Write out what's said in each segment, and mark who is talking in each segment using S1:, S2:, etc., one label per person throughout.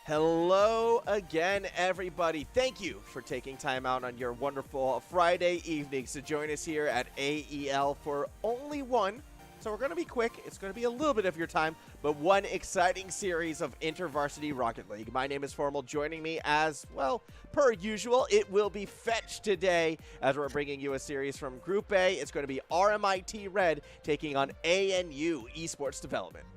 S1: Hello again, everybody. Thank you for taking time out on your wonderful Friday evenings to join us here at AEL for only one. So we're going to be quick. It's going to be a little bit of your time, but one exciting series of InterVarsity Rocket League. My name is Formal. Joining me as, well, per usual, it will be Fetch today as we're bringing you a series from Group A. It's going to be RMIT Red taking on ANU Esports Development.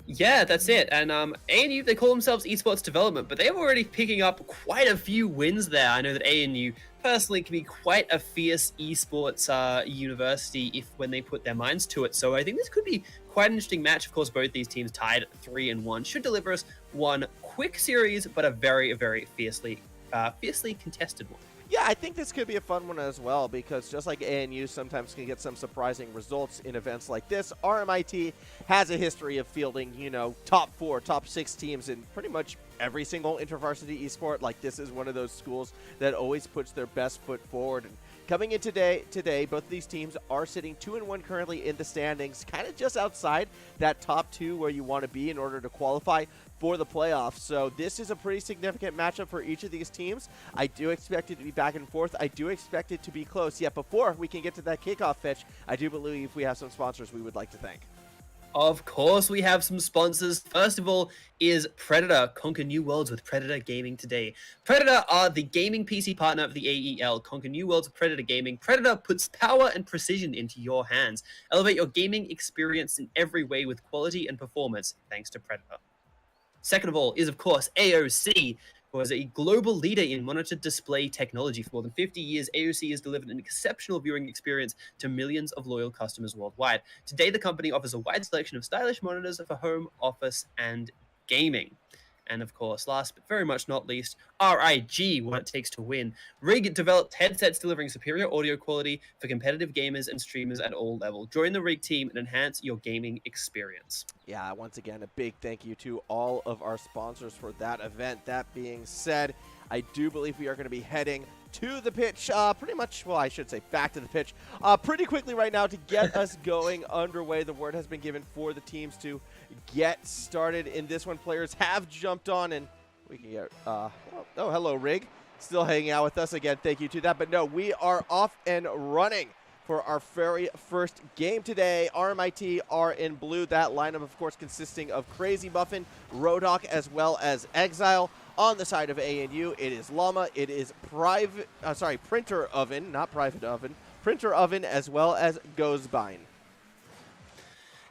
S2: Yeah, that's it. And ANU, they call themselves Esports Development, but they're already picking up quite a few wins there. I know that ANU personally can be quite a fierce esports university when they put their minds to it. So I think this could be quite an interesting match. Of course, both these teams tied 3-1 should deliver us one quick series, but a very, very fiercely contested one.
S1: Yeah, I think this could be a fun one as well because just like ANU sometimes can get some surprising results in events like this, RMIT has a history of fielding, top 4, top 6 teams in pretty much every single InterVarsity esport. Like, this is one of those schools that always puts their best foot forward. And coming in today, both of these teams are sitting 2-1 currently in the standings, kind of just outside that top 2 where you want to be in order to qualify for the playoffs. So this is a pretty significant matchup for each of these teams. I do expect it to be back and forth. I do expect it to be close. Yet before we can get to that kickoff, Fetch, I do believe we have some sponsors we would like to thank.
S2: Of course, we have some sponsors. First of all is Predator. Conquer new worlds with Predator Gaming today. Predator are the gaming PC partner of the AEL. Conquer new worlds with Predator Gaming. Predator puts power and precision into your hands. Elevate your gaming experience in every way with quality and performance thanks to Predator. Second of all is, of course, AOC, who is a global leader in monitor display technology. For more than 50 years, AOC has delivered an exceptional viewing experience to millions of loyal customers worldwide. Today, the company offers a wide selection of stylish monitors for home, office, and gaming. And of course, last but very much not least, RIG, what it takes to win. RIG developed headsets delivering superior audio quality for competitive gamers and streamers at all levels. Join the RIG team and enhance your gaming experience.
S1: Yeah, once again, a big thank you to all of our sponsors for that event. That being said, I do believe we are going to be heading to the pitch, pretty much, well, I should say back to the pitch, pretty quickly right now to get us going underway. The word has been given for the teams to get started in this one. Players have jumped on, and we can get, oh, hello, Rig. Still hanging out with us again. Thank you to that. But no, we are off and running for our very first game today. RMIT are in blue. That lineup, of course, consisting of Crazy Muffin, Roadhog, as well as Exile. On the side of ANU, it is Llama. It is Printer Oven, not Private Oven. Printer Oven, as well as Ghostbine.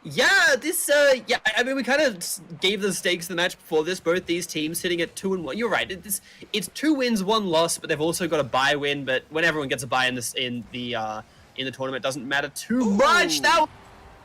S2: Yeah, I mean, we kind of gave the stakes of the match before this. Both these teams sitting at 2-1. You're right. It's 2 wins, 1 loss, but they've also got a bye win. But when everyone gets a bye in the tournament, it doesn't matter too much. That was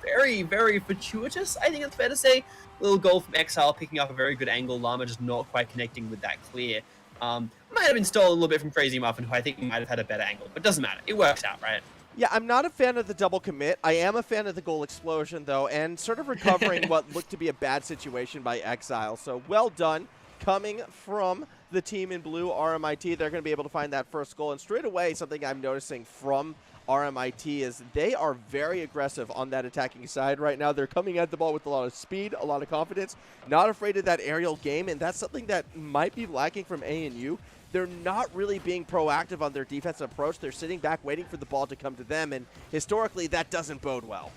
S2: very, very fortuitous, I think it's fair to say. Little goal from Exile, picking up a very good angle. Llama just not quite connecting with that clear. Might have been stolen a little bit from Crazy Muffin, who I think might have had a better angle. But doesn't matter. It works out, right?
S1: Yeah, I'm not a fan of the double commit. I am a fan of the goal explosion, though, and sort of recovering what looked to be a bad situation by Exile. So well done. Coming from the team in blue, RMIT, they're going to be able to find that first goal. And straight away, something I'm noticing from RMIT is they are very aggressive on that attacking side right now. They're coming at the ball with a lot of speed, a lot of confidence, not afraid of that aerial game, and that's something that might be lacking from ANU. They're not really being proactive on their defensive approach. They're sitting back waiting for the ball to come to them, and historically that doesn't bode well.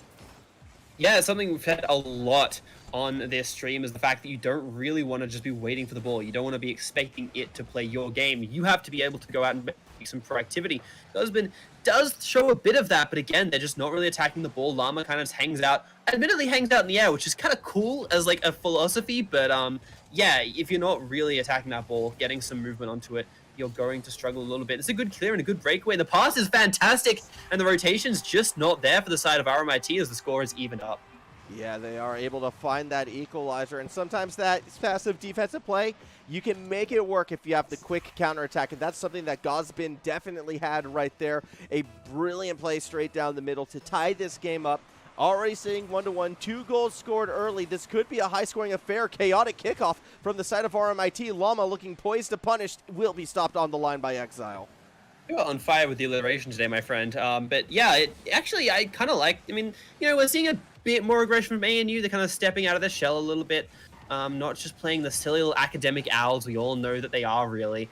S2: Yeah, it's something we've had a lot on this stream is the fact that you don't really want to just be waiting for the ball. You don't want to be expecting it to play your game. You have to be able to go out and make some proactivity. Ghostbine does show a bit of that, but again, they're just not really attacking the ball. Llama kind of just hangs out, admittedly hangs out in the air, which is kind of cool as like a philosophy, but yeah, if you're not really attacking that ball, getting some movement onto it, you're going to struggle a little bit. It's a good clear and a good breakaway. The pass is fantastic, and the rotation's just not there for the side of RMIT as the score is evened up.
S1: Yeah, they are able to find that equalizer, and sometimes that passive defensive play, you can make it work if you have the quick counterattack, and that's something that Ghostbine definitely had right there. A brilliant play straight down the middle to tie this game up. Already sitting 1-1, 2 goals scored early. This could be a high-scoring affair. Chaotic kickoff from the side of RMIT. Llama looking poised to punish, will be stopped on the line by Exile.
S2: You're on fire with the alliteration today, my friend. But yeah, I kind of like, I mean, we're seeing a bit more aggression from ANU. They're kind of stepping out of their shell a little bit. not just playing the silly little academic owls we all know that they are really.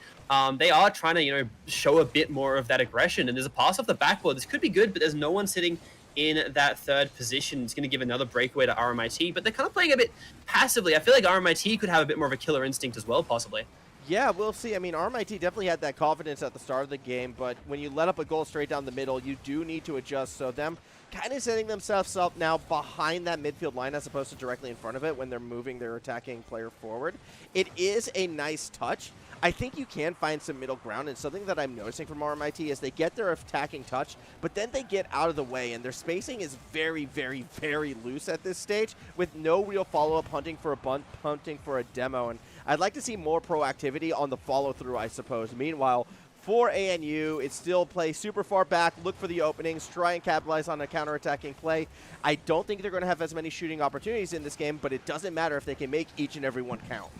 S2: They are trying to, show a bit more of that aggression. And there's a pass off the backboard. This could be good, but there's no one sitting in that third position. It's going to give another breakaway to RMIT, but they're kind of playing a bit passively. I feel like RMIT could have a bit more of a killer instinct as well, possibly.
S1: Yeah, we'll see. I mean, RMIT definitely had that confidence at the start of the game, but when you let up a goal straight down the middle, you do need to adjust. So them kind of setting themselves up now behind that midfield line as opposed to directly in front of it when they're moving their attacking player forward. It is a nice touch. I think you can find some middle ground, and something that I'm noticing from RMIT is they get their attacking touch, but then they get out of the way, and their spacing is very, very, very loose at this stage with no real follow-up, hunting for a bunt, hunting for a demo, and I'd like to see more proactivity on the follow-through, I suppose. Meanwhile, for ANU, it's still play super far back, look for the openings, try and capitalize on a counter-attacking play. I don't think they're going to have as many shooting opportunities in this game, but it doesn't matter if they can make each and every one count.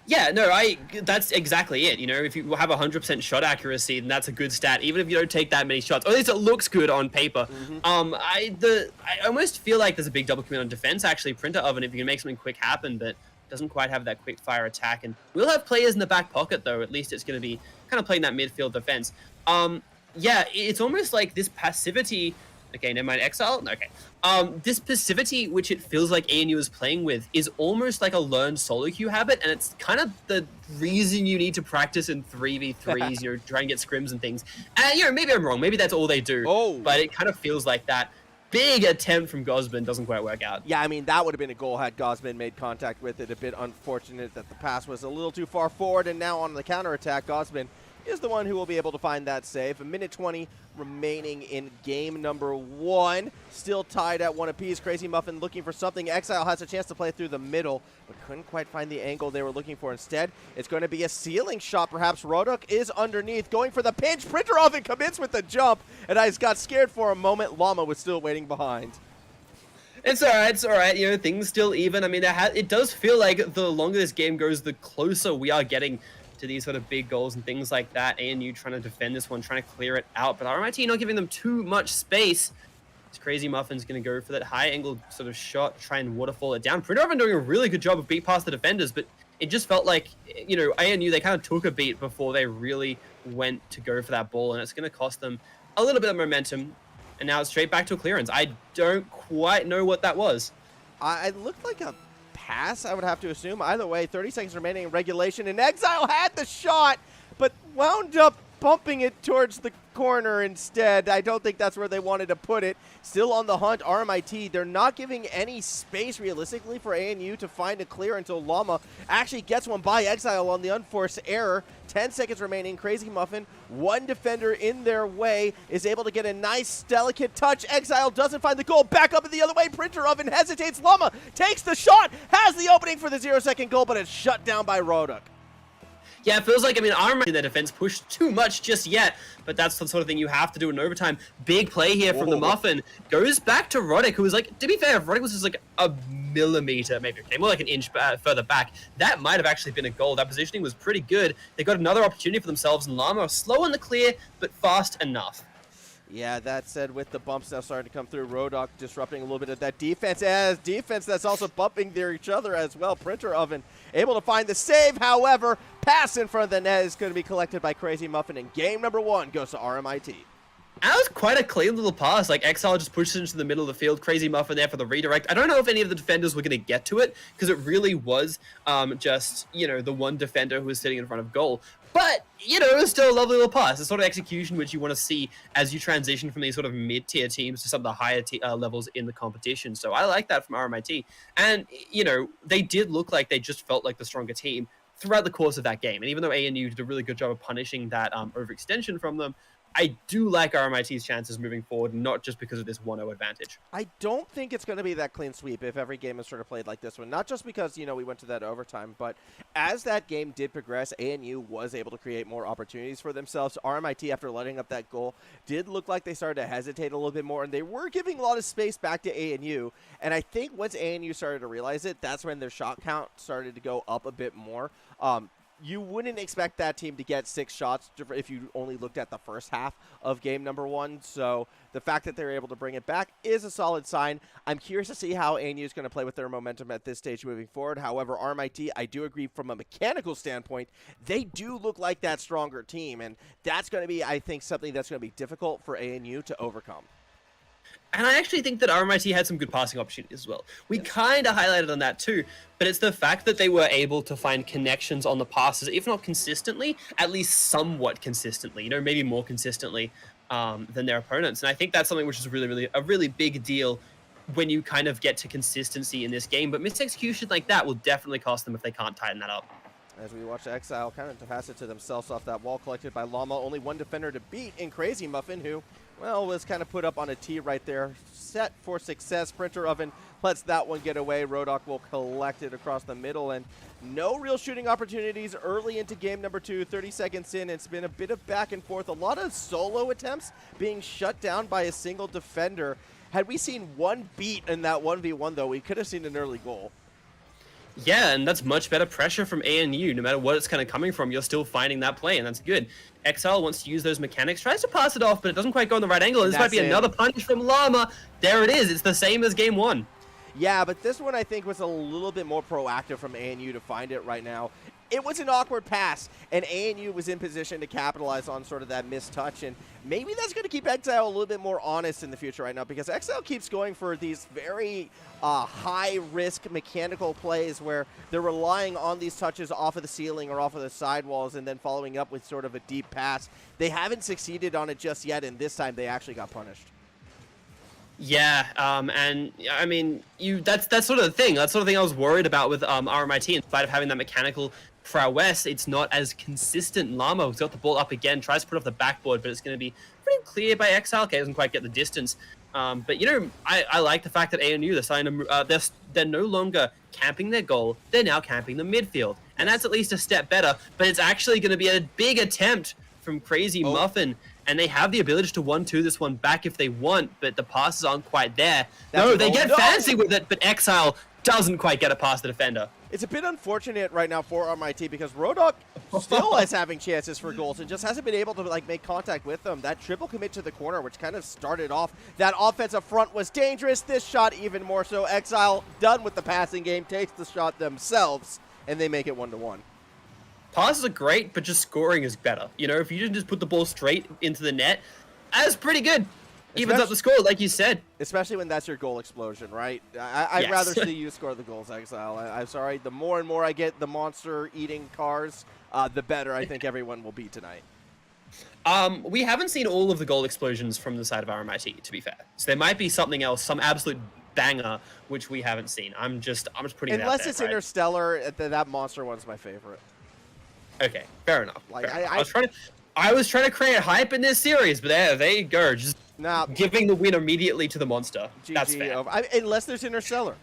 S2: Yeah, no, that's exactly it. If you have 100% shot accuracy, then that's a good stat, even if you don't take that many shots. Or at least it looks good on paper. I almost feel like there's a big double commit on defense, actually. Printer Oven, if you can make something quick happen, but doesn't quite have that quick fire attack. And we'll have players in the back pocket, though. At least it's going to be kind of playing that midfield defense. Yeah, it's almost like this passivity. Okay, never mind. Exile? Okay. This passivity, which it feels like ANU is playing with, is almost like a learned solo queue habit, and it's kind of the reason you need to practice in 3v3s, try and get scrims and things. And, maybe I'm wrong. Maybe that's all they do. But it kind of feels like that. Big attempt from Gosman doesn't quite work out.
S1: Yeah, I mean, that would have been a goal had Gosman made contact with it. A bit unfortunate that the pass was a little too far forward, and now on the counterattack, Gosman is the one who will be able to find that save. A minute 20 remaining in game number 1. Still tied at 1 apiece. Crazy Muffin looking for something. Exile has a chance to play through the middle, but couldn't quite find the angle they were looking for. Instead, it's going to be a ceiling shot, perhaps. Roduk is underneath, going for the pinch. Printer Oven commits with the jump, and I just got scared for a moment. Llama was still waiting behind.
S2: It's all right. It's all right. Things still even. I mean, it does feel like the longer this game goes, the closer we are getting to these sort of big goals and things like that. ANU trying to defend this one, trying to clear it out, but RMIT not giving them too much space. This Crazy Muffin's going to go for that high angle sort of shot, try and waterfall it down. Printer Oven doing a really good job of beat past the defenders, but it just felt like, ANU, they kind of took a beat before they really went to go for that ball, and it's going to cost them a little bit of momentum, and now it's straight back to a clearance. I don't quite know what that was.
S1: It looked like a pass, I would have to assume. Either way, 30 seconds remaining in regulation, and Exile had the shot, but wound up bumping it towards the corner instead. I don't think that's where they wanted to put it. Still on the hunt, RMIT. They're not giving any space realistically for ANU to find a clear until Llama actually gets one by Exile on the unforced error. 10 seconds remaining. Crazy Muffin, one defender in their way, is able to get a nice, delicate touch. Exile doesn't find the goal. Back up in the other way. Printer Oven hesitates. Llama takes the shot, has the opening for the 0-second goal, but it's shut down by Roduk.
S2: Yeah, it feels like, RMIT in their defense pushed too much just yet, but that's the sort of thing you have to do in overtime. Big play here from the Muffin. Goes back to Roddick, who was like, to be fair, if Roddick was just like a millimeter, maybe okay, more like an inch further back, that might have actually been a goal. That positioning was pretty good. They got another opportunity for themselves, and Llama slow in the clear, but fast enough.
S1: Yeah, that said, with the bumps now starting to come through, Rodok disrupting a little bit of that defense, as defense that's also bumping each other as well. Printer Oven able to find the save, however, pass in front of the net is going to be collected by Crazy Muffin, and game number 1 goes to RMIT.
S2: That was quite a clean little pass. Like, Exile just pushed it into the middle of the field. Crazy Muffin there for the redirect. I don't know if any of the defenders were going to get to it, because it really was just, the one defender who was sitting in front of goal. But, it was still a lovely little pass. The sort of execution which you want to see as you transition from these sort of mid-tier teams to some of the higher levels in the competition. So I like that from RMIT. And, they did look like they just felt like the stronger team throughout the course of that game. And even though ANU did a really good job of punishing that overextension from them, I do like RMIT's chances moving forward, not just because of this 1-0 advantage.
S1: I don't think it's going to be that clean sweep if every game is sort of played like this one. Not just because, we went to that overtime, but as that game did progress, ANU was able to create more opportunities for themselves. RMIT, after letting up that goal, did look like they started to hesitate a little bit more, and they were giving a lot of space back to ANU. And I think once ANU started to realize it, that's when their shot count started to go up a bit more. you wouldn't expect that team to get 6 shots if you only looked at the first half of game number 1. So the fact that they're able to bring it back is a solid sign. I'm curious to see how ANU is going to play with their momentum at this stage moving forward. However, RMIT, I do agree from a mechanical standpoint, they do look like that stronger team. And that's going to be, I think, something that's going to be difficult for ANU to overcome.
S2: And I actually think that RMIT had some good passing opportunities as well. We kind of highlighted on that too, but it's the fact that they were able to find connections on the passes, if not consistently, at least somewhat consistently, maybe more consistently than their opponents. And I think that's something which is a really big deal when you kind of get to consistency in this game. But misexecution like that will definitely cost them if they can't tighten that up.
S1: As we watch Exile kind of pass it to themselves off that wall collected by Llama. Only one defender to beat in Crazy Muffin, who, well, was kind of put up on a tee right there. Set for success. Printer Oven lets that one get away. Rodok will collect it across the middle. And no real shooting opportunities early into game number 2. 30 seconds in, it's been a bit of back and forth. A lot of solo attempts being shut down by a single defender. Had we seen one beat in that 1v1, though, we could have seen an early goal.
S2: Yeah, and that's much better pressure from ANU. No matter what it's kind of coming from, you're still finding that play, and that's good. Exile wants to use those mechanics, tries to pass it off, but it doesn't quite go in the right angle. And this might be another punish from Llama. There it is. It's the same as game 1.
S1: Yeah, but this one I think was a little bit more proactive from ANU to find it right now. It was an awkward pass, and ANU was in position to capitalize on sort of that missed touch, and maybe that's going to keep Exile a little bit more honest in the future right now, because Exile keeps going for these very high-risk mechanical plays where they're relying on these touches off of the ceiling or off of the sidewalls and then following up with sort of a deep pass. They haven't succeeded on it just yet, and this time they actually got punished.
S2: Yeah, and I mean, that's sort of the thing. That's sort of the thing I was worried about with RMIT. In spite of having that mechanical prowess, it's not as consistent. Llama's got the ball up again, tries to put off the backboard, but it's going to be pretty clear by Exile. Okay, doesn't quite get the distance. But I like the fact that ANU, they're starting to, they're no longer camping their goal. They're now camping the midfield, and that's at least a step better. But it's actually going to be a big attempt from Crazy Muffin. And they have the ability to 1-2 this one back if they want, but the passes aren't quite there. They get fancy with it, but Exile doesn't quite get it past the defender.
S1: It's a bit unfortunate right now for RMIT because Rodok still is having chances for goals and just hasn't been able to make contact with them. That triple commit to the corner, which kind of started off that offensive front, was dangerous. This shot even more so. Exile done with the passing game, takes the shot themselves, and they make it 1-1.
S2: Passes are great, but just scoring is better. If you just put the ball straight into the net, that's pretty good. Evens up the score, like you said.
S1: Especially when that's your goal explosion, right? I'd rather see you score the goals, Exile. I'm sorry. The more and more I get the monster-eating cars, the better I think everyone will be tonight.
S2: We haven't seen all of the goal explosions from the side of RMIT, to be fair. So there might be something else, some absolute banger, which we haven't seen. I'm just putting it out there.
S1: Unless it's Interstellar, that monster one's my favorite.
S2: Okay, fair enough. I was trying to create hype in this series, but there you go. Just giving the win immediately to the monster.
S1: GG
S2: that's fair.
S1: Unless there's Interstellar.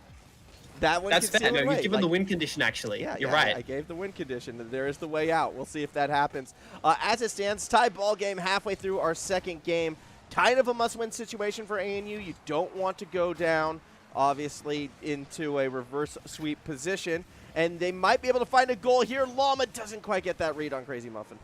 S1: That one
S2: that's fair. No,
S1: you've
S2: given the win condition, actually.
S1: Yeah,
S2: you're right.
S1: I gave the win condition. There is the way out. We'll see if that happens. As it stands, tie ball game halfway through our second game. Kind of a must-win situation for ANU. You don't want to go down, obviously, into a reverse sweep position. And they might be able to find a goal here. Llama doesn't quite get that read on Crazy Muffin.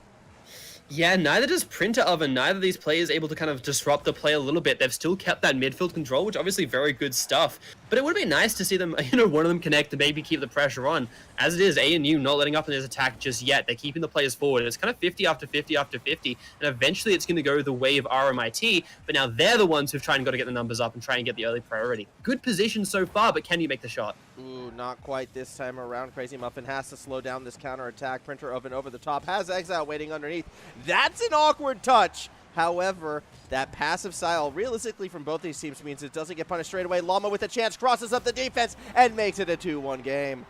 S2: Yeah, neither does Printer Oven. Neither of these players able to kind of disrupt the play a little bit. They've still kept that midfield control, which obviously very good stuff. But it would be nice to see them, one of them connect and maybe keep the pressure on. As it is, ANU not letting up in his attack just yet. They're keeping the players forward. It's kind of 50 after 50 after 50. And eventually it's going to go the way of RMIT. But now they're the ones who've tried and got to get the numbers up and try and get the early priority. Good position so far, but can you make the shot?
S1: Ooh, not quite this time around. Crazy Muffin has to slow down this counter attack. Printer Oven over the top. Has Exile waiting underneath. That's an awkward touch. However, that passive style, realistically from both these teams, means it doesn't get punished straight away. Llama with a chance, crosses up the defense, and makes it a 2-1 game.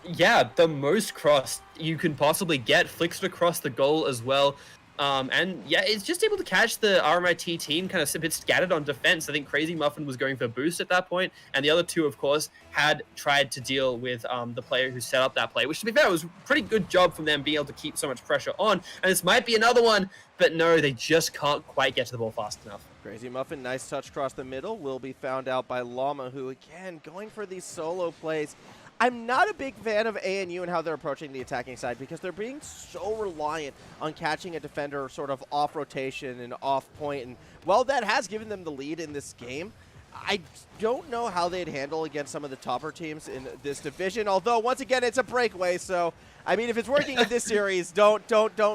S2: Yeah, the most cross you can possibly get. Flicks it across the goal as well. And yeah, it's just able to catch the RMIT team kind of a bit scattered on defense. I think Crazy Muffin was going for boost at that point, and the other two, of course, had tried to deal with the player who set up that play, which, to be fair, was a pretty good job from them being able to keep so much pressure on. And this might be another one, but no, they just can't quite get to the ball fast enough.
S1: Crazy Muffin, nice touch across the middle, will be found out by Llama, who, again, going for these solo plays. I'm not a big fan of ANU and how they're approaching the attacking side because they're being so reliant on catching a defender sort of off rotation and off point. And while that has given them the lead in this game, I don't know how they'd handle against some of the topper teams in this division. Although, once again, it's a breakaway, so I mean, if it's working in this series, don't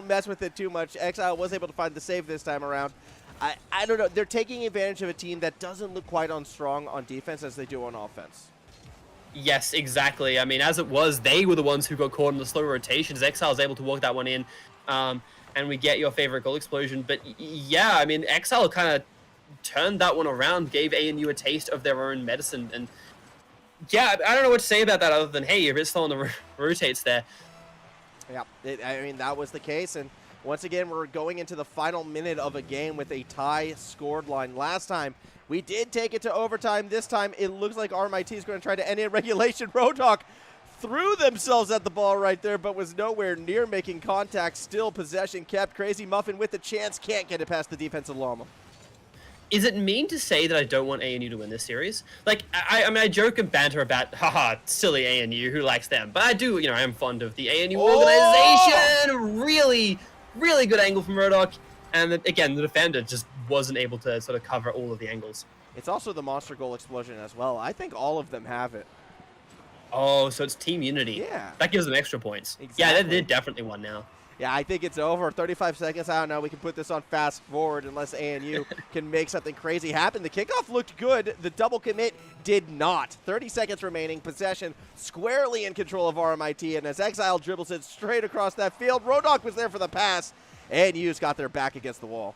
S1: mess with it too much. Exile was able to find the save this time around. I don't know. They're taking advantage of a team that doesn't look quite on strong on defense as they do on offense.
S2: Yes, exactly. I mean, as it was, they were the ones who got caught in the slow rotations. Exile was able to walk that one in, and we get your favorite goal explosion. But yeah, I mean, Exile kind of turned that one around, gave ANU a taste of their own medicine. And yeah, I don't know what to say about that other than, hey, you're a bit slow on the rotates there.
S1: Yeah, I mean, that was the case. And once again, we're going into the final minute of a game with a tie scored line. Last time, we did take it to overtime. This time, it looks like RMIT is going to try to end it in regulation. Roadhog threw themselves at the ball right there, but was nowhere near making contact. Still possession kept. Crazy Muffin with the chance. Can't get it past the defensive llama.
S2: Is it mean to say that I don't want ANU to win this series? Like, I mean, I joke and banter about, haha, silly ANU, who likes them? But I do, you know, I am fond of the ANU organization. Really, really good angle from Roadhog. And again, the defender just wasn't able to sort of cover all of the angles.
S1: It's also the monster goal explosion as well. I think all of them have it.
S2: Oh, so it's team unity.
S1: Yeah.
S2: That gives them extra points.
S1: Exactly.
S2: Yeah, they're definitely won now.
S1: Yeah, I think it's over. 35 seconds. I don't know. We can put this on fast forward unless ANU can make something crazy happen. The kickoff looked good. The double commit did not. 30 seconds remaining. Possession squarely in control of RMIT. And as Exile dribbles it straight across that field, Roadhog was there for the pass. ANU's got their back against the wall.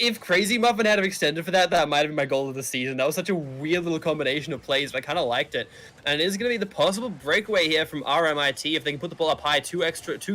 S2: If Crazy Muffin had extended for that, that might have been my goal of the season. That was such a weird little combination of plays, but I kind of liked it. And it is going to be the possible breakaway here from RMIT. If they can put the ball up high, two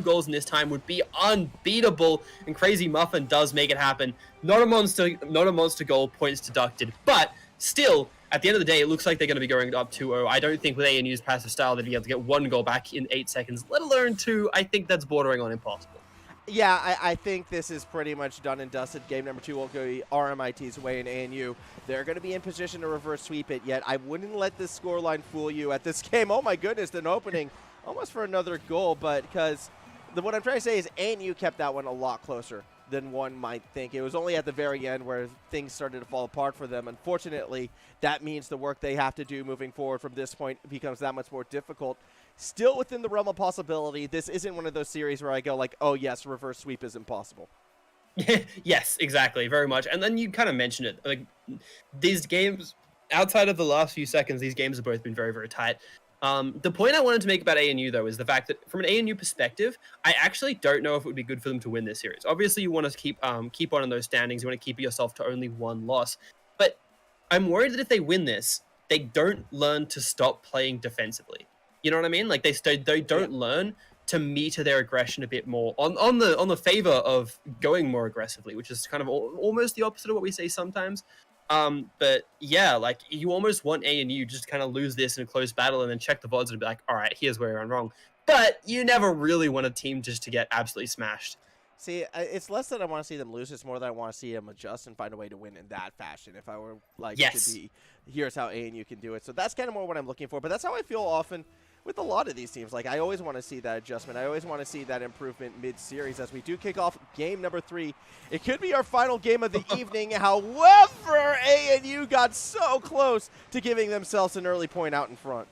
S2: goals in this time would be unbeatable. And Crazy Muffin does make it happen. Not a monster goal, points deducted. But still, at the end of the day, it looks like they're going to be going up 2-0. I don't think with ANU's passive style they'd be able to get one goal back in 8 seconds, let alone two. I think that's bordering on impossible.
S1: Yeah, I think this is pretty much done and dusted. Game number 2 will go RMIT's way in ANU. They're going to be in position to reverse sweep it, yet I wouldn't let this scoreline fool you at this game. Oh my goodness, an opening almost for another goal, but because what I'm trying to say is ANU kept that one a lot closer than one might think. It was only at the very end where things started to fall apart for them. Unfortunately, that means the work they have to do moving forward from this point becomes that much more difficult. Still within the realm of possibility, this isn't one of those series where I go like, oh yes, reverse sweep is impossible.
S2: Yes, exactly, very much. And then you kind of mentioned it. Like, these games, outside of the last few seconds, these games have both been very, very tight. The point I wanted to make about ANU, though, is the fact that from an ANU perspective, I actually don't know if it would be good for them to win this series. Obviously, you want to keep on in those standings. You want to keep yourself to only one loss. But I'm worried that if they win this, they don't learn to stop playing defensively. You know what I mean? Like, they don't learn to meter their aggression a bit more on the favor of going more aggressively, which is kind of almost the opposite of what we say sometimes. But yeah, like, you almost want ANU just to kind of lose this in a close battle and then check the VODs and be like, all right, here's where I went wrong. But you never really want a team just to get absolutely smashed.
S1: See, it's less that I want to see them lose. It's more that I want to see them adjust and find a way to win in that fashion. If I were like to be, here's how ANU can do it. So that's kind of more what I'm looking for. But that's how I feel often with a lot of these teams. Like, I always want to see that adjustment. I always want to see that improvement mid-series as we do kick off game number 3. It could be our final game of the evening. However, ANU got so close to giving themselves an early point out in front.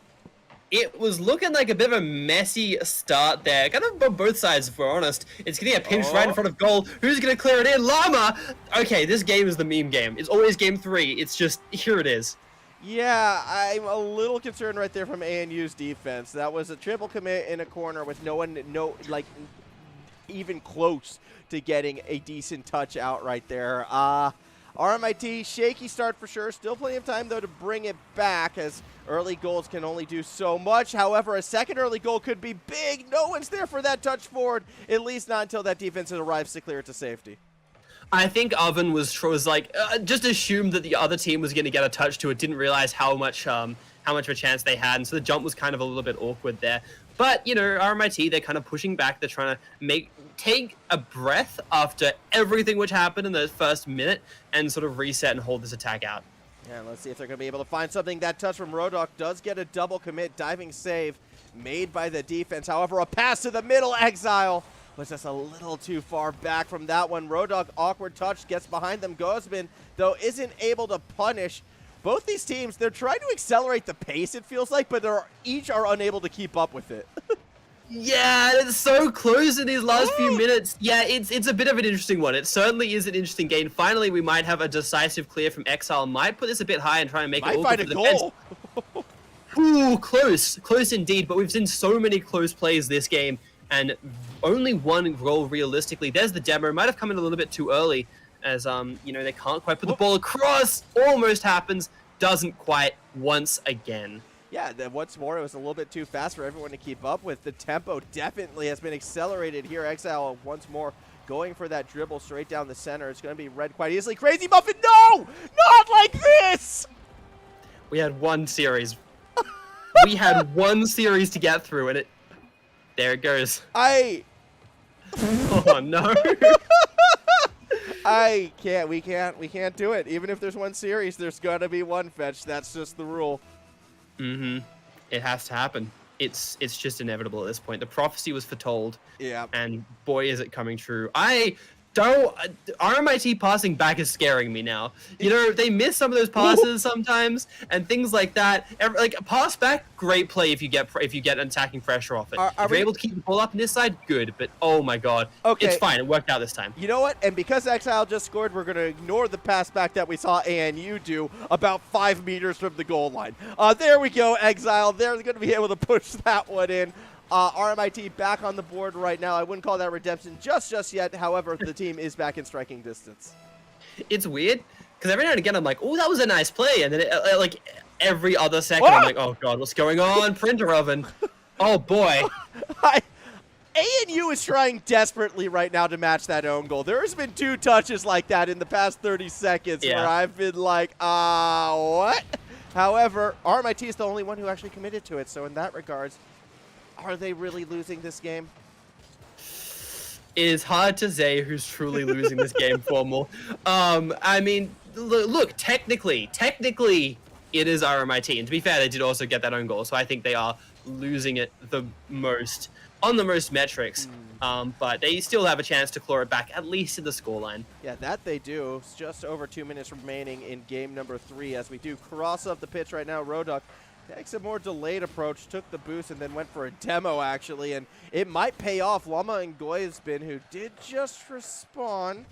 S2: It was looking like a bit of a messy start there. Kind of on both sides, if we're honest. It's getting a pinch right in front of goal. Who's going to clear it in? Llama! Okay, this game is the meme game. It's always game 3. It's just, here it is.
S1: Yeah, I'm a little concerned right there from ANU's defense. That was a triple commit in a corner with even close to getting a decent touch out right there. RMIT, shaky start for sure. Still plenty of time, though, to bring it back as early goals can only do so much. However, a second early goal could be big. No one's there for that touch forward, at least not until that defense arrives to clear it to safety.
S2: I think Oven was like, just assumed that the other team was going to get a touch to it, didn't realize how much of a chance they had, and so the jump was kind of a little bit awkward there. But, you know, RMIT, they're kind of pushing back. They're trying to take a breath after everything which happened in the first minute and sort of reset and hold this attack out.
S1: Yeah, let's see if they're going to be able to find something. That touch from Rodok does get a double commit, diving save made by the defense. However, a pass to the middle, Exile was just a little too far back from that one. Rodok, awkward touch, gets behind them. Gozbin, though, isn't able to punish. Both these teams, they're trying to accelerate the pace, it feels like, but each are unable to keep up with it.
S2: Yeah, it's so close in these last few minutes. Yeah, it's a bit of an interesting one. It certainly is an interesting game. Finally, we might have a decisive clear from Exile. Might put this a bit high and try and make it all
S1: find
S2: for
S1: a
S2: the
S1: goal.
S2: Ooh, close indeed. But we've seen so many close plays this game, and only one goal realistically. There's the demo. Might have come in a little bit too early, as you know, they can't quite put the ball across. Almost happens, doesn't quite once again.
S1: Yeah, what's more, it was a little bit too fast for everyone to keep up with. The tempo definitely has been accelerated here. Exile once more going for that dribble straight down the center. It's going to be read quite easily. Crazy Muffin, no! Not like this!
S2: We had one series. We had one series to get through, and there it goes. Oh, no.
S1: We can't do it. Even if there's one series, there's got to be one fetch. That's just the rule.
S2: It has to happen. It's just inevitable at this point. The prophecy was foretold.
S1: Yeah. And
S2: boy, is it coming true. RMIT passing back is scaring me now. You know, they miss some of those passes sometimes and things like that. Like a pass back, great play if you get attacking pressure off it. If you're able to keep the ball up on this side, good. But oh my god, it's fine. It worked out this time.
S1: You know what? And because Exile just scored, we're going to ignore the pass back that we saw ANU do about 5 meters from the goal line. There we go, Exile. They're going to be able to push that one in. RMIT back on the board right now. I wouldn't call that redemption just yet. However, the team is back in striking distance.
S2: It's weird because every now and again I'm like, oh, that was a nice play. And then like every other second I'm like, oh, God, what's going on? Printer oven. Oh, boy.
S1: ANU is trying desperately right now to match that own goal. There's been 2 touches like that in the past 30 seconds where I've been like, what? However, RMIT is the only one who actually committed to it. So in that regards, are they really losing this game?
S2: It is hard to say who's truly losing this game, Formal. I mean, look, technically, it is RMIT. And to be fair, they did also get that own goal. So I think they are losing it the most, on the most metrics. But they still have a chance to claw it back, at least in the scoreline.
S1: Yeah, that they do. It's just over 2 minutes remaining in game number 3 as we do cross up the pitch right now. Rodok takes a more delayed approach, took the boost, and then went for a demo, actually. And it might pay off. Llama and Goyzbin, who did just respawn.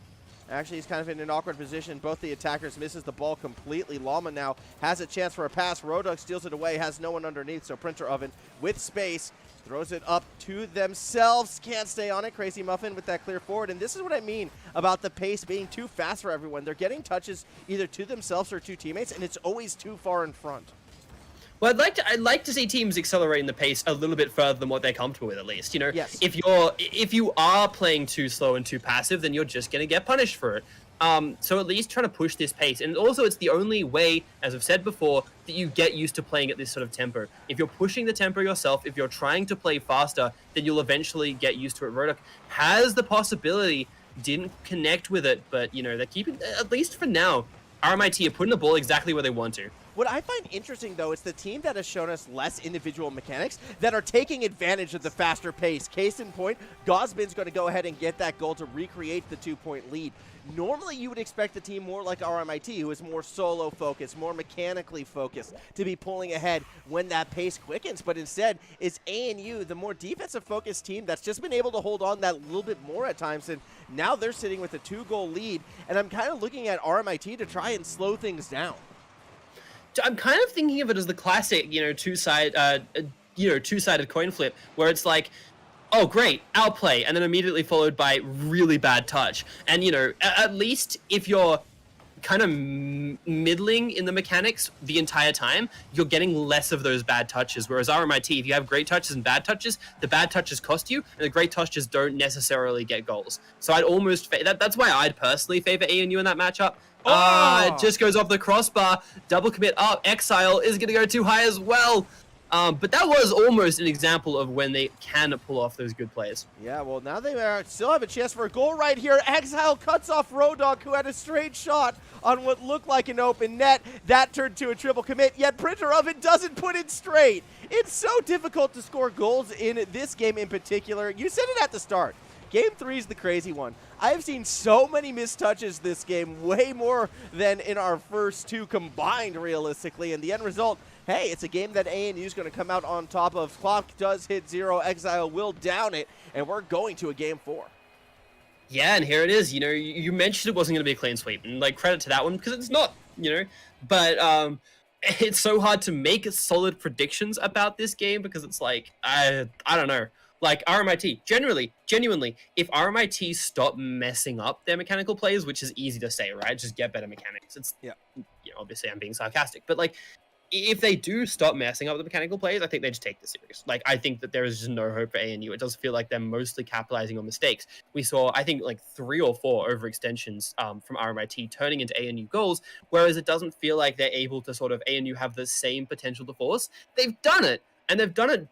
S1: Actually, he's kind of in an awkward position. Both the attackers misses the ball completely. Llama now has a chance for a pass. Rodok steals it away, has no one underneath. So Printer Oven with space throws it up to themselves. Can't stay on it. Crazy Muffin with that clear forward. And this is what I mean about the pace being too fast for everyone. They're getting touches either to themselves or to teammates, and it's always too far in front.
S2: Well, I'd like to see teams accelerating the pace a little bit further than what they're comfortable with, at least. You know, if you are playing too slow and too passive, then you're just going to get punished for it. So at least trying to push this pace. And also, it's the only way, as I've said before, that you get used to playing at this sort of tempo. If you're pushing the tempo yourself, if you're trying to play faster, then you'll eventually get used to it. Rodok has the possibility, didn't connect with it, but, you know, they're keeping, at least for now, RMIT are putting the ball exactly where they want to.
S1: What I find interesting, though, is the team that has shown us less individual mechanics that are taking advantage of the faster pace. Case in point, Gozbin's going to go ahead and get that goal to recreate the 2-point lead. Normally, you would expect a team more like RMIT, who is more solo-focused, more mechanically focused, to be pulling ahead when that pace quickens. But instead, it's ANU, the more defensive-focused team that's just been able to hold on that little bit more at times. And now they're sitting with a 2-goal lead. And I'm kind of looking at RMIT to try and slow things down.
S2: I'm kind of thinking of it as the classic, two-sided coin flip, where it's like, oh, great, outplay, and then immediately followed by really bad touch. And, you know, at least if you're kind of middling in the mechanics the entire time, you're getting less of those bad touches. Whereas RMIT, if you have great touches and bad touches, the bad touches cost you, and the great touches don't necessarily get goals. So I'd almost, that's why I'd personally favor ANU in that matchup. It just goes off the crossbar, double commit up, Exile is going to go too high as well. But that was almost an example of when they can pull off those good plays.
S1: Yeah, well, now they still have a chance for a goal right here. Exile cuts off Rodok, who had a straight shot on what looked like an open net. That turned to a triple commit, yet Printer Oven doesn't put it straight. It's so difficult to score goals in this game in particular. You said it at the start. Game 3 is the crazy one. I've seen so many missed touches this game, way more than in our first 2 combined, realistically. And the end result, hey, it's a game that ANU is going to come out on top of. Clock does hit 0. Exile will down it, and we're going to a game 4.
S2: Yeah, and here it is. You know, you mentioned it wasn't going to be a clean sweep, and like credit to that one because it's not. You know, but it's so hard to make solid predictions about this game because it's like I don't know. Like RMIT, genuinely, if RMIT stop messing up their mechanical plays, which is easy to say, right? Just get better mechanics. It's
S1: yeah.
S2: You know, obviously I'm being sarcastic, but like if they do stop messing up the mechanical plays, I think they just take this serious. Like I think that there is just no hope for ANU. It does feel like they're mostly capitalizing on mistakes. We saw, I think, like 3 or 4 overextensions from RMIT turning into ANU goals, whereas it doesn't feel like they're able to sort of ANU have the same potential to force. They've done it, and they've done it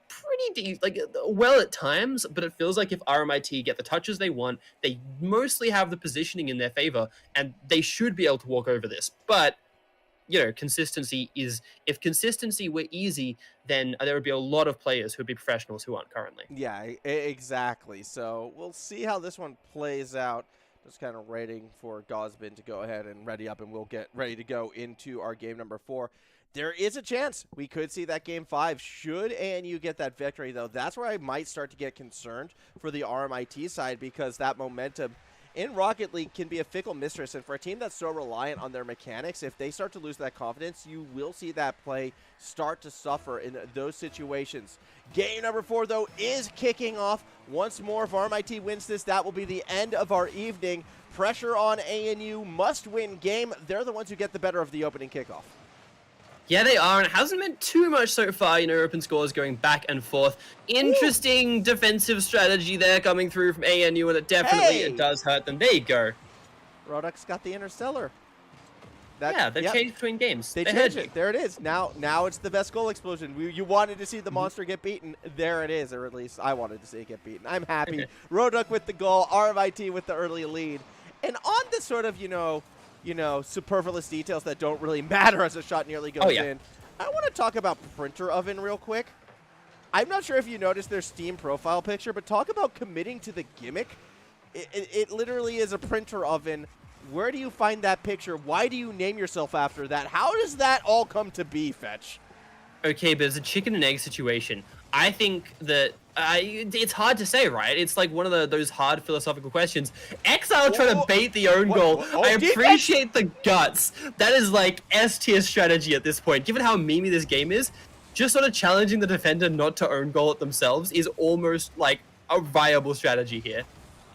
S2: pretty deep, like well at times, but it feels like if RMIT get the touches they want, they mostly have the positioning in their favor, and they should be able to walk over this. But you know, consistency is, if consistency were easy, then there would be a lot of players who would be professionals who aren't currently.
S1: Yeah, exactly. So we'll see how this one plays out. Just kind of waiting for Gosbin to go ahead and ready up, and we'll get ready to go into our game number 4. There is a chance we could see that game 5 should ANU get that victory, though. That's where I might start to get concerned for the RMIT side, because that momentum in Rocket League can be a fickle mistress, and for a team that's so reliant on their mechanics, if they start to lose that confidence, you will see that play start to suffer in those situations. Game number 4, though, is kicking off. Once more, if RMIT wins this, that will be the end of our evening. Pressure on ANU, must-win game. They're the ones who get the better of the opening kickoff.
S2: Yeah, they are, and it hasn't meant too much so far. You know, open scores going back and forth. Interesting defensive strategy there coming through from ANU, and it definitely it does hurt them. There you go.
S1: Roduk's got the interstellar.
S2: They changed between games.
S1: They changed it. There it is. Now it's the best goal explosion. You wanted to see the monster get beaten. There it is, or at least I wanted to see it get beaten. I'm happy. Roduk with the goal, RMIT with the early lead. And on this sort of, you know, superfluous details that don't really matter as a shot nearly goes in, I want to talk about Printer Oven real quick. I'm not sure if you noticed their Steam profile picture, but talk about committing to the gimmick. It literally is a printer oven. Where do you find that picture? Why do you name yourself after that? How does that all come to be, Fetch?
S2: Okay, but it's a chicken and egg situation. I think that it's hard to say, right? It's like one of those hard philosophical questions. Exile trying to bait the own goal. I appreciate the guts. That is like S-tier strategy at this point. Given how memey this game is, just sort of challenging the defender not to own goal it themselves is almost like a viable strategy here.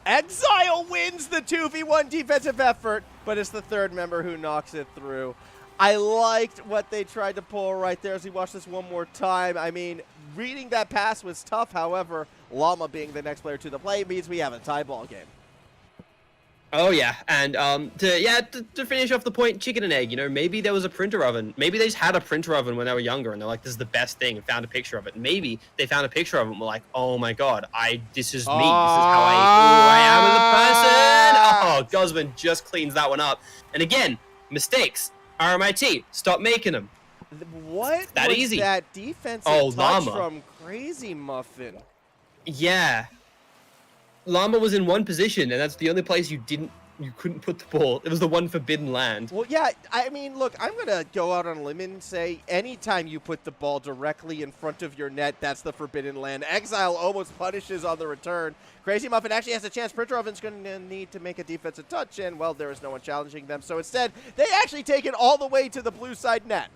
S1: Exile wins the 2v1 defensive effort, but it's the third member who knocks it through. I liked what they tried to pull right there as we watch this one more time. I mean, reading that pass was tough. However, Llama being the next player to the play means we have a tie ball game.
S2: Oh, yeah. And to finish off the point, chicken and egg, you know, maybe there was a printer oven. Maybe they just had a printer oven when they were younger and they're like, this is the best thing, and found a picture of it. Maybe they found a picture of it and were like, oh my God, this is me. This is how I am as a person. Oh, Gosman just cleans that one up. And again, mistakes. RMIT, stop making them.
S1: What
S2: that
S1: was
S2: easy.
S1: That defensive touch
S2: Llama
S1: from Crazy Muffin?
S2: Yeah. Llama was in one position, and that's the only place you couldn't put the ball. It was the one forbidden land.
S1: Well, yeah, I mean, look, I'm going to go out on a limb and say anytime you put the ball directly in front of your net, that's the forbidden land. Exile almost punishes on the return. Crazy Muffin actually has a chance. Printer Oven's going to need to make a defensive touch, and, well, there is no one challenging them. So instead, they actually take it all the way to the blue side net.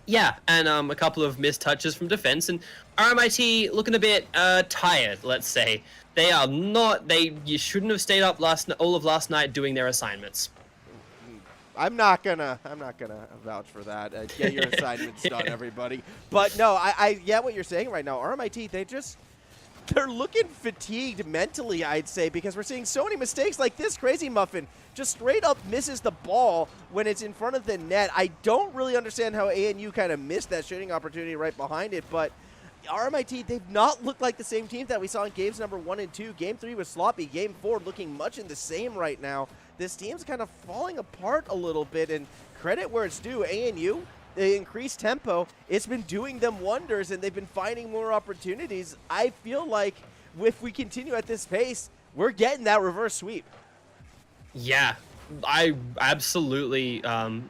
S2: Yeah, and a couple of missed touches from defense, and RMIT looking a bit tired, let's say. They are not. You shouldn't have stayed up all of last night doing their assignments.
S1: I'm not gonna vouch for that. Get your assignments done, everybody. But no, I get what you're saying right now. RMIT, they're looking fatigued mentally, I'd say, because we're seeing so many mistakes like this. Crazy Muffin just straight up misses the ball when it's in front of the net. I don't really understand how ANU kind of missed that shooting opportunity right behind it, but RMIT, they've not looked like the same team that we saw in games number 1 and 2. Game 3 was sloppy. Game 4 looking much in the same right now. This team's kind of falling apart a little bit, and credit where it's due. ANU, the increased tempo, it's been doing them wonders, and they've been finding more opportunities. I feel like if we continue at this pace, we're getting that reverse sweep.
S2: Yeah, I absolutely, I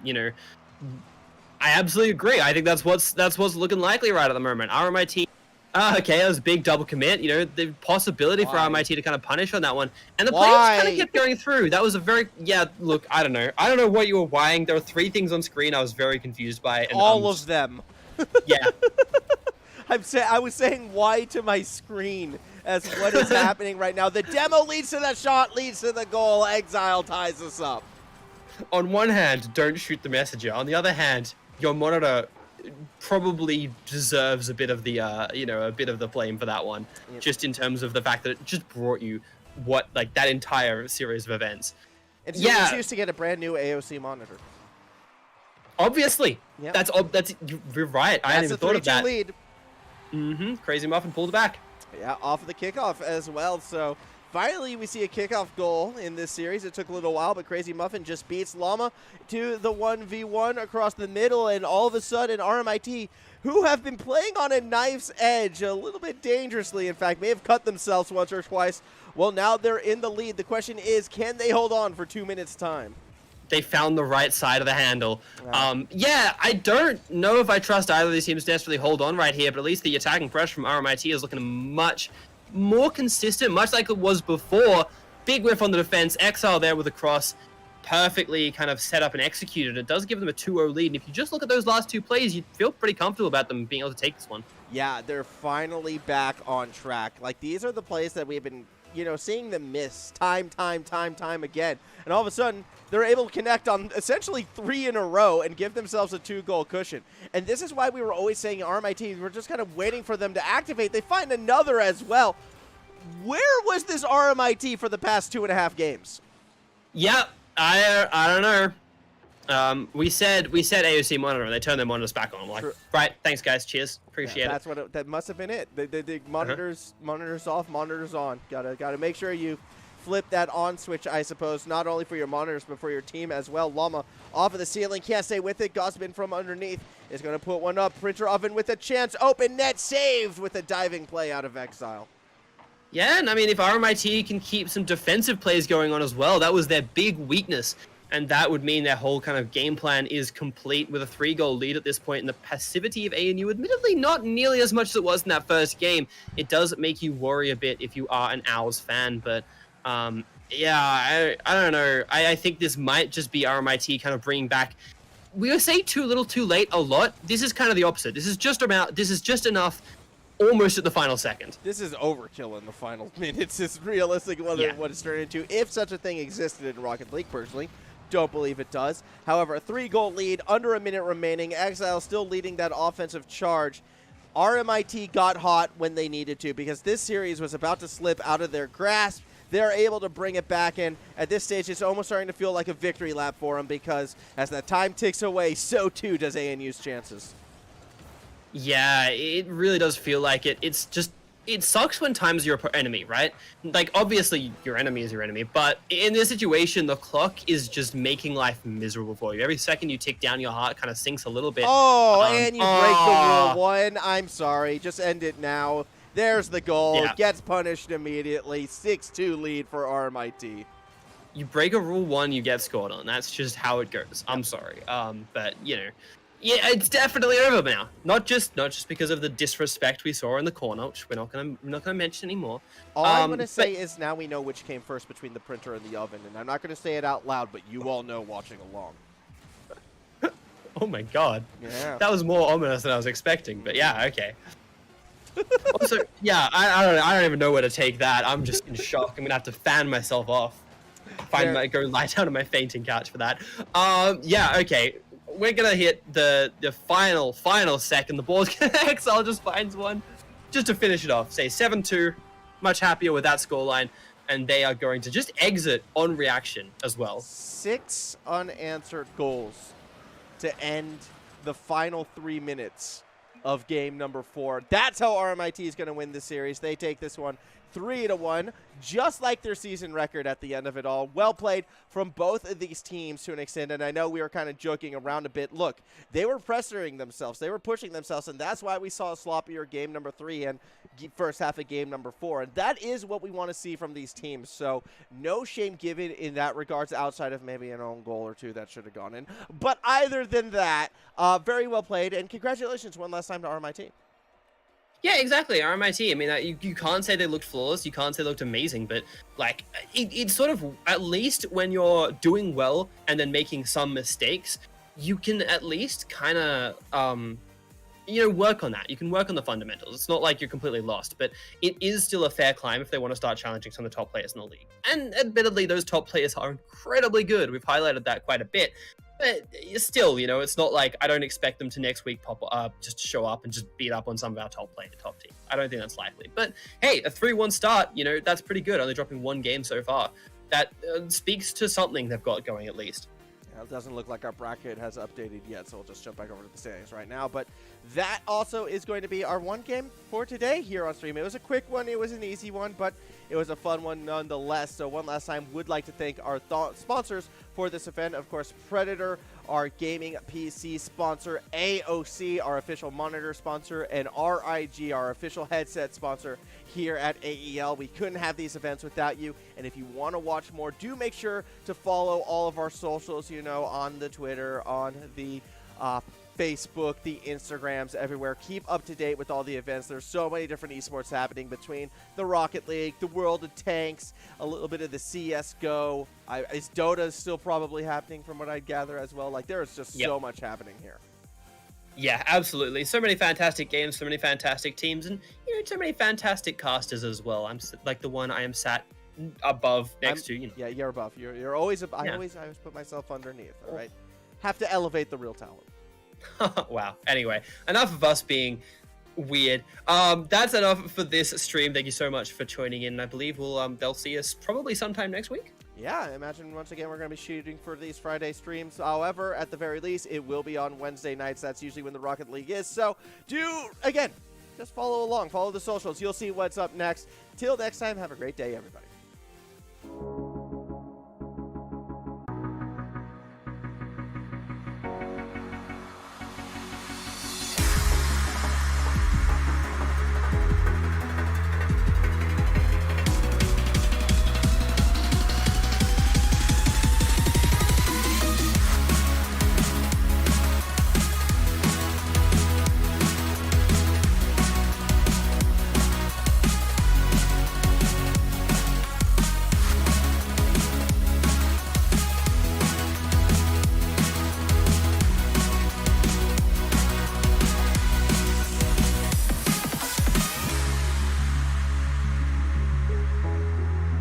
S2: absolutely agree. I think that's what's looking likely right at the moment. RMIT, okay, that was a big double commit. The possibility for RMIT to kind of punish on that one, and the players kind of kept going through. That was a very Look, I don't know what you were whying. There were 3 things on screen I was very confused by. And
S1: all of them.
S2: Yeah.
S1: I was saying why to my screen as what is happening right now. The demo leads to the shot, leads to the goal. Exile ties us up.
S2: On one hand, don't shoot the messenger. On the other hand, your monitor probably deserves a bit of the a bit of the blame for that one. Yep. Just in terms of the fact that it just brought you that entire series of events.
S1: And so you choose to get a brand new AOC monitor.
S2: Obviously. Yep. That's you're right. I hadn't even thought of that.
S1: Lead.
S2: Crazy Muffin pulled it back.
S1: Yeah, off of the kickoff as well. So finally, we see a kickoff goal in this series. It took a little while, but Crazy Muffin just beats Llama to the 1v1 across the middle, and all of a sudden, RMIT, who have been playing on a knife's edge, a little bit dangerously, in fact, may have cut themselves once or twice. Well, now they're in the lead. The question is, can they hold on for 2 minutes' time?
S2: They found the right side of the handle. Yeah, I don't know if I trust either of these teams to necessarily hold on right here, but at least the attacking pressure from RMIT is looking much more consistent, much like it was before. Big whiff on the defense, Exile there with a cross, perfectly kind of set up and executed. It does give them a 2-0 lead, and if you just look at those last 2 plays, you feel pretty comfortable about them being able to take this one.
S1: Yeah, they're finally back on track. Like, these are the plays that we've been, seeing them miss time again. And all of a sudden, they're able to connect on essentially 3 in a row and give themselves a 2-goal cushion. And this is why we were always saying RMIT, we're just kind of waiting for them to activate. They find another as well. Where was this RMIT for the past 2.5 games?
S2: Yeah, I don't know. We said AOC Monitor, and they turned their monitors back on. I'm like, right, thanks guys, cheers, appreciate it.
S1: That's that must have been it. The monitors off, monitors on. Gotta make sure you flip that on switch, I suppose, not only for your monitors but for your team as well. Llama off of the ceiling, can't stay with it. Gossman from underneath is going to put one up. Printer Oven with a chance, open net, saved with a diving play out of Exile.
S2: Yeah, and I mean, if RMIT can keep some defensive plays going on as well, that was their big weakness, and that would mean their whole kind of game plan is complete with a 3-goal lead at this point, and the passivity of ANU, admittedly not nearly as much as it was in that first game. It does make you worry a bit if you are an Owls fan, but yeah, I don't know. I think this might just be RMIT kind of bringing back. We would say too little, too late a lot. This is kind of the opposite. This is just enough, almost at the final second.
S1: This is overkill in the final minutes. It's realistic what it's turned into. If such a thing existed in Rocket League, personally, don't believe it does. However, a 3-goal lead, under a minute remaining. Exile still leading that offensive charge. RMIT got hot when they needed to because this series was about to slip out of their grasp. They're able to bring it back in. At this stage, it's almost starting to feel like a victory lap for them because as that time ticks away, so too does ANU's chances.
S2: Yeah, it really does feel like it. It's just, it sucks when time's your enemy, right? Like, obviously, your enemy is your enemy, but in this situation, the clock is just making life miserable for you. Every second you tick down, your heart kind of sinks a little bit.
S1: Oh, and you break the rule 1. I'm sorry. Just end it now. There's the goal.
S2: Yeah.
S1: Gets punished immediately. 6-2 lead for RMIT.
S2: You break a rule 1, you get scored on. That's just how it goes. I'm sorry. But, yeah, it's definitely over now. Not just because of the disrespect we saw in the corner, which we're not gonna mention anymore.
S1: All I'm gonna say is now we know which came first between the printer and the oven, and I'm not gonna say it out loud, but you all know watching along.
S2: Oh my god.
S1: Yeah.
S2: That was more ominous than I was expecting, but yeah, okay. Also, yeah, I don't even know where to take that. I'm just in shock. I'm gonna have to fan myself off. Go lie down on my fainting couch for that. Yeah, okay. We're gonna hit the final second. The ball's gonna Exile just finds one. Just to finish it off, say 7-2. much happier with that scoreline, and they are going to just exit on reaction as well.
S1: 6 unanswered goals to end the final 3 minutes of game number 4. That's how RMIT is going to win this series. They take this one 3-1, just like their season record at the end of it all. Well played from both of these teams to an extent, and I know we were kind of joking around a bit. Look, they were pressuring themselves. They were pushing themselves, and that's why we saw a sloppier game number 3 and first half of game number 4. And that is what we want to see from these teams. So no shame given in that regards, outside of maybe an own goal or two that should have gone in. But either than that, very well played, and congratulations one last time to RMIT.
S2: Yeah, exactly. RMIT. I mean, you can't say they looked flawless. You can't say they looked amazing, but like it's sort of, at least when you're doing well and then making some mistakes, you can at least kind of work on that. You can work on the fundamentals. It's not like you're completely lost, but it is still a fair climb if they want to start challenging some of the top players in the league. And admittedly, those top players are incredibly good. We've highlighted that quite a bit. But still, it's not like I don't expect them to next week just show up and just beat up on some of our top team. I don't think that's likely. But hey, a 3-1 start, that's pretty good. Only dropping 1 game so far. That speaks to something they've got going at least.
S1: It doesn't look like our bracket has updated yet, so we'll just jump back over to the standings right now. But that also is going to be our one game for today here on stream. It was a quick one. It was an easy one, but it was a fun one nonetheless. So one last time, would like to thank our sponsors for this event. Of course, Predator, our gaming PC sponsor, AOC, our official monitor sponsor, and RIG, our official headset sponsor here at AEL. We couldn't have these events without you. And if you want to watch more, do make sure to follow all of our socials, on the Twitter, on the Facebook, the Instagrams, everywhere. Keep up to date with all the events. There's so many different esports happening between the Rocket League, the World of Tanks, a little bit of the CSGO. Is Dota still probably happening from what I gather as well? Like, there is just so much happening here.
S2: Yeah, absolutely. So many fantastic games, so many fantastic teams, and so many fantastic casters as well. I'm like the one I am sat above next to.
S1: Yeah, you're above. You're always above. I always put myself underneath. All right, have to elevate the real talent.
S2: Wow. Anyway, enough of us being weird. That's enough for this stream. Thank you so much for joining in. I believe they'll see us probably sometime next week.
S1: Yeah, I imagine once again we're going to be shooting for these Friday streams. However, at the very least, it will be on Wednesday nights. That's usually when the Rocket League is. So just follow along. Follow the socials. You'll see what's up next. Till next time, have a great day, everybody.